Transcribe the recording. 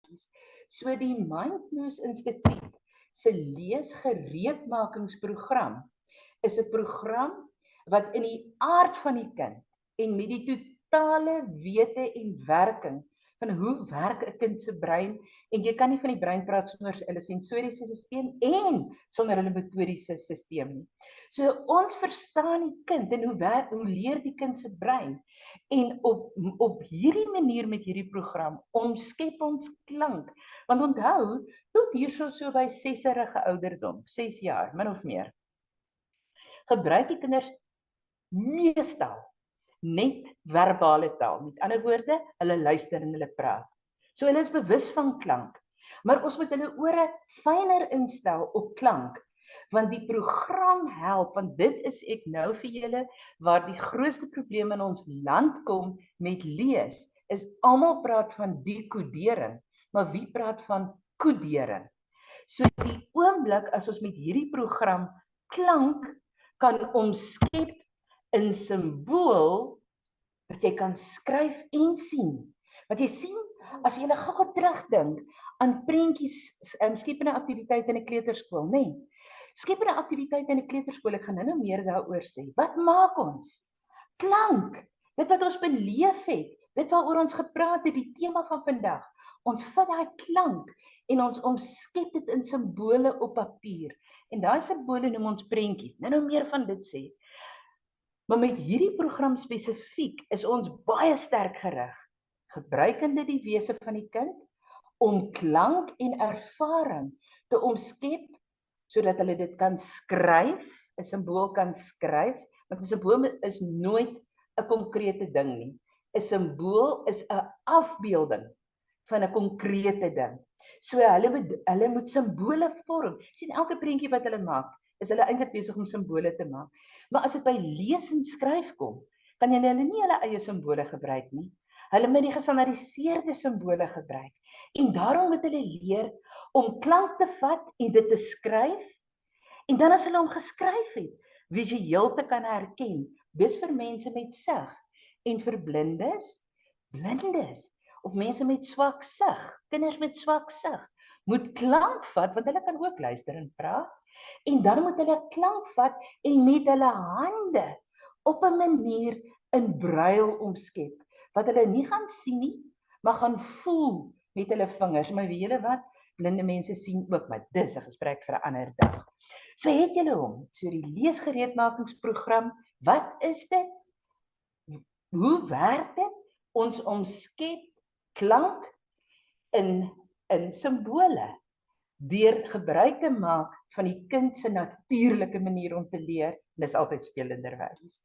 kinderwerkies. So die Mindmoose Instituut se leesgereedmakingsprogram is 'n program wat in die aard van die kind en met die totale wete en werking van hoe werk 'n kind se brein, en jy kan nie van die brein praat sonder hulle sensoriese stelsel en sonder hulle motoriese stelsel nie. So ons verstaan die kind en hoe leer die kind se brein, en op hierdie manier met hierdie program omskep ons klank, want onthou, tot hierso so by 6-jarige ouderdom, 6 jaar, min of meer, gebruik die kinders meestal net verbale taal. Met ander woorde, hulle luister en hulle praat. So hulle is bewus van klank, maar ons moet hulle ore fyner instel op klank, want die program help, want dit is ek nou vir julle waar die grootste probleem in ons land kom met lees, is almal praat van dekodering, maar wie praat van kodering? So die oomblik as ons met hierdie program klank kan omskep in simbool, wat jy kan skryf en sien. Wat jy sien, as jy gou terugdink aan prentjies, skepende aktiwiteite in 'n kleuterskool, nê? Nee. Skepende aktiwiteite in 'n kleuterskool, ek gaan nou meer daaroor sê. Wat maak ons? Klank. Dit wat ons beleef het, dit waaroor ons gepraat het, die tema van vandag. Ons vat daai klank en ons omskep dit in simbole op papier. En daai simbole noem ons prentjies. Nou meer van dit sê. Maar met hierdie program spesifiek is ons baie sterk gerig, gebruikende die wese van die kind, om klank en ervaring te omskep, sodat hulle dit kan skryf, 'n simbool kan skryf, want 'n simbool is nooit 'n konkrete ding nie. 'n Simbool is 'n afbeelding van 'n konkrete ding. So hulle moet simbole vorm. Sien, elke prentjie wat hulle maak, is hulle eintlik besig om simbole te maak. Maar as dit by lees en skryf kom, kan hulle nie hulle eie simbole gebruik nie. Hulle moet die gestandaardiseerde simbole gebruik. En daarom moet hulle leer om klank te vat en dit te skryf. En dan as hulle hom geskryf het, visueel te kan herken. Dis vir mense met sig en vir blindes, of mense met swak sig, kinders met swak sig, moet klank vat, want hulle kan ook luister en praat. En dan moet hulle klank vat en met hulle hande op 'n manier in brail omskep, wat hulle nie gaan sien nie, maar gaan voel met hulle vingers. Maar weet julle wat? Blinde mense sien ook, maar dis 'n gesprek vir 'n ander dag. So het julle hom, so die leesgereedmakingsprogram, wat is dit? Hoe werk dit? Ons omskep klank in simbole, deur gebruik te maak van die kind se natuurlike manier om te leer, dis altyd spelenderwys.